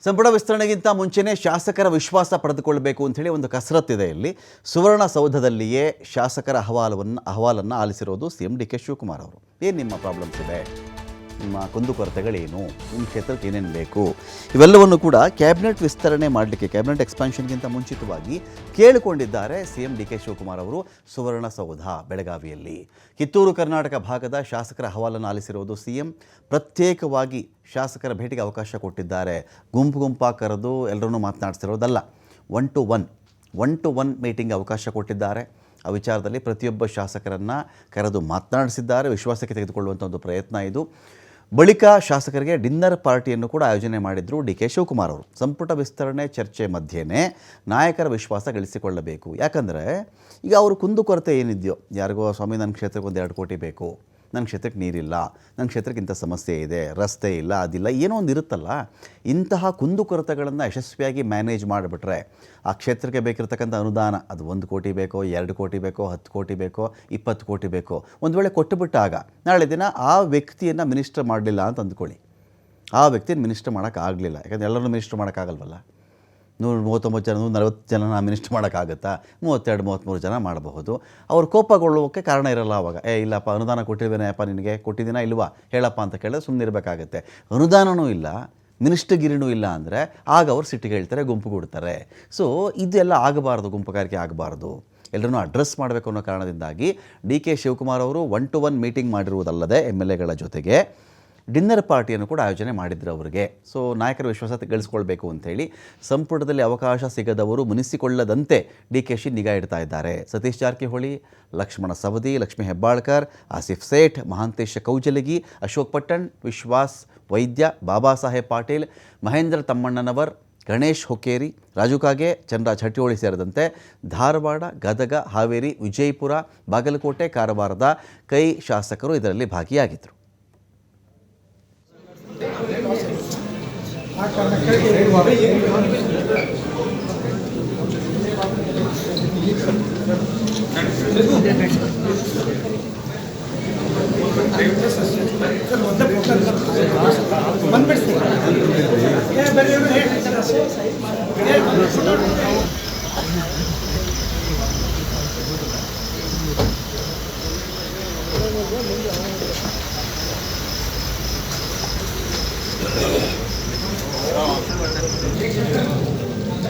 ಸಂಪುಟ ವಿಸ್ತರಣೆಗಿಂತ ಮುಂಚೆನೇ ಶಾಸಕರ ವಿಶ್ವಾಸ ಪಡೆದುಕೊಳ್ಳಬೇಕು ಅಂಥೇಳಿ ಒಂದು ಕಸರತ್ತಿದೆ. ಇಲ್ಲಿ ಸುವರ್ಣಸೌಧದಲ್ಲಿಯೇ ಶಾಸಕರ ಅಹವಾಲನ್ನು ಆಲಿಸಿರೋದು C M D K Shivakumar ಅವರು. ಏನು ನಿಮ್ಮ ಪ್ರಾಬ್ಲಮ್ಸ್ ಇದೆ, ನಿಮ್ಮ ಕುಂದುಕೊರತೆಗಳೇನು, ನಿಮ್ಮ ಕ್ಷೇತ್ರಕ್ಕೆ ಏನೇನು ಬೇಕು, ಇವೆಲ್ಲವನ್ನು ಕೂಡ ಕ್ಯಾಬಿನೆಟ್ ವಿಸ್ತರಣೆ ಮಾಡಲಿಕ್ಕೆ, ಕ್ಯಾಬಿನೆಟ್ ಎಕ್ಸ್ಪಾನ್ಷನ್ಗಿಂತ ಮುಂಚಿತವಾಗಿ ಕೇಳಿಕೊಂಡಿದ್ದಾರೆ C M D K Shivakumar ಅವರು ಸುವರ್ಣಸೌಧ ಬೆಳಗಾವಿಯಲ್ಲಿ. ಕಿತ್ತೂರು ಕರ್ನಾಟಕ ಭಾಗದ ಶಾಸಕರ ಅಹವಾಲನ್ನು ಆಲಿಸಿರೋದು ಸಿ ಎಂ. ಪ್ರತ್ಯೇಕವಾಗಿ ಶಾಸಕರ ಭೇಟಿಗೆ ಅವಕಾಶ ಕೊಟ್ಟಿದ್ದಾರೆ. ಗುಂಪಾಗಿ ಕರೆದು ಎಲ್ಲರನ್ನೂ ಮಾತನಾಡಿಸಿರೋದಲ್ಲ, ಒನ್ ಟು ಒನ್ ಮೀಟಿಂಗ್ ಅವಕಾಶ ಕೊಟ್ಟಿದ್ದಾರೆ. ಆ ವಿಚಾರದಲ್ಲಿ ಪ್ರತಿಯೊಬ್ಬ ಶಾಸಕರನ್ನು ಕರೆದು ಮಾತನಾಡಿಸಿದ್ದಾರೆ. ವಿಶ್ವಾಸಕ್ಕೆ ತೆಗೆದುಕೊಳ್ಳುವಂಥ ಒಂದು ಪ್ರಯತ್ನ ಇದು. ಬಳಿಕ ಶಾಸಕರಿಗೆ ಡಿನ್ನರ್ ಪಾರ್ಟಿಯನ್ನು ಕೂಡ ಆಯೋಜನೆ ಮಾಡಿದರು ಡಿ ಕೆ ಶಿವಕುಮಾರ್ ಅವರು. ಸಂಪುಟ ವಿಸ್ತರಣೆ ಚರ್ಚೆ ಮಧ್ಯೆಯೇ ನಾಯಕರ ವಿಶ್ವಾಸ ಗಳಿಸಿಕೊಳ್ಳಬೇಕು. ಯಾಕಂದರೆ ಈಗ ಅವರು ಕುಂದುಕೊರತೆ ಏನಿದೆಯೋ, ಯಾರಿಗೋ ಸ್ವಾಮಿ ನನ್ನ ಕ್ಷೇತ್ರಕ್ಕೆ 1-2 ಕೋಟಿ ಬೇಕು, ನನ್ನ ಕ್ಷೇತ್ರಕ್ಕೆ ನೀರಿಲ್ಲ, ನನ್ನ ಕ್ಷೇತ್ರಕ್ಕೆ ಇಂಥ ಸಮಸ್ಯೆ ಇದೆ, ರಸ್ತೆ ಇಲ್ಲ, ಅದಿಲ್ಲ, ಏನೋ ಒಂದು ಇರುತ್ತಲ್ಲ, ಇಂತಹ ಕುಂದುಕೊರತೆಗಳನ್ನು ಯಶಸ್ವಿಯಾಗಿ ಮ್ಯಾನೇಜ್ ಮಾಡಿಬಿಟ್ರೆ ಆ ಕ್ಷೇತ್ರಕ್ಕೆ ಬೇಕಿರತಕ್ಕಂಥ ಅನುದಾನ, ಅದು 1 ಕೋಟಿ ಬೇಕೋ, 2 ಕೋಟಿ ಬೇಕೋ, 10 ಕೋಟಿ ಬೇಕೋ, 20 ಕೋಟಿ ಬೇಕೋ, ಒಂದು ವೇಳೆ ಕೊಟ್ಟುಬಿಟ್ಟಾಗ ನಾಳೆ ದಿನ ಆ ವ್ಯಕ್ತಿಯನ್ನು ಮಿನಿಸ್ಟರ್ ಮಾಡಲಿಲ್ಲ ಅಂತ ಅಂದ್ಕೊಳ್ಳಿ, ಆ ವ್ಯಕ್ತಿನ ಮಿನಿಸ್ಟರ್ ಮಾಡೋಕ್ಕಾಗಲಿಲ್ಲ. ಯಾಕಂದರೆ ಎಲ್ಲರನ್ನೂ ಮಿನಿಸ್ಟರ್ ಮಾಡೋಕ್ಕಾಗಲ್ವಲ್ಲ. 139 ಜನ, 140 ಜನನ ಮಿನಿಸ್ಟರ್ ಮಾಡೋಕ್ಕಾಗುತ್ತಾ? 32-33 ಜನ ಮಾಡಬಹುದು. ಅವ್ರು ಕೋಪಗೊಳ್ಳುವಕ್ಕೆ ಕಾರಣ ಇರಲ್ಲ. ಆವಾಗ ಇಲ್ಲಪ್ಪ ಅನುದಾನ ಕೊಟ್ಟಿದ್ದೇನೆಯಪ್ಪ, ನಿನಗೆ ಕೊಟ್ಟಿದ್ದೀನಾ ಇಲ್ವಾ ಹೇಳಪ್ಪ ಅಂತ ಕೇಳಿದ್ರೆ ಸುಮ್ಮನೆ ಇರಬೇಕಾಗತ್ತೆ. ಅನುದಾನವೂ ಇಲ್ಲ, ಮಿನಿಸ್ಟರ್ಗಿರಿನೂ ಇಲ್ಲ ಅಂದರೆ ಆಗ ಅವ್ರು ಸಿಟ್ಟಿಗೆ ಹೇಳ್ತಾರೆ, ಗುಂಪುಗೂಡ್ತಾರೆ. ಸೊ ಇದೆಲ್ಲ ಆಗಬಾರ್ದು, ಗುಂಪುಗಾರಿಕೆ ಆಗಬಾರ್ದು, ಎಲ್ಲರನ್ನೂ ಅಡ್ರೆಸ್ ಮಾಡಬೇಕು ಅನ್ನೋ ಕಾರಣದಿಂದಾಗಿ ಡಿ ಕೆ ಶಿವಕುಮಾರ್ ಅವರು 1 to 1 ಮೀಟಿಂಗ್ ಮಾಡಿರುವುದಲ್ಲದೆ MLAಗಳ ಜೊತೆಗೆ ಡಿನ್ನರ್ ಪಾರ್ಟಿಯನ್ನು ಕೂಡ ಆಯೋಜನೆ ಮಾಡಿದ್ರು ಅವರಿಗೆ. ಸೊ ನಾಯಕರ ವಿಶ್ವಾಸ ಗಳಿಸ್ಕೊಳ್ಬೇಕು ಅಂಥೇಳಿ ಸಂಪುಟದಲ್ಲಿ ಅವಕಾಶ ಸಿಗದವರು ಮುನಿಸಿಕೊಳ್ಳದಂತೆ ಡಿ ಕೆ ಶಿ ನಿಗಾ ಇಡ್ತಾ ಇದ್ದಾರೆ. ಸತೀಶ್ ಜಾರಕಿಹೊಳಿ, ಲಕ್ಷ್ಮಣ ಸವದಿ, ಲಕ್ಷ್ಮೀ ಹೆಬ್ಬಾಳ್ಕರ್, ಆಸಿಫ್ ಸೇಠ್, ಮಹಾಂತೇಶ ಕೌಜಲಗಿ, ಅಶೋಕ್ ಪಟ್ಟಣ್, ವಿಶ್ವಾಸ್ ವೈದ್ಯ, ಬಾಬಾ ಸಾಹೇಬ್ ಪಾಟೀಲ್, ಮಹೇಂದ್ರ ತಮ್ಮಣ್ಣನವರ್, ಗಣೇಶ್ ಹೊಕ್ಕೇರಿ, ರಾಜು ಕಾಗೆ, ಚಂದ್ರರಾಜ್ ಹಟ್ಟಿಹೊಳಿ ಸೇರಿದಂತೆ ಧಾರವಾಡ, ಗದಗ, ಹಾವೇರಿ, ವಿಜಯಪುರ, ಬಾಗಲಕೋಟೆ, ಕಾರವಾರದ ಕೈ ಶಾಸಕರು ಇದರಲ್ಲಿ ಭಾಗಿಯಾಗಿದ್ದರು.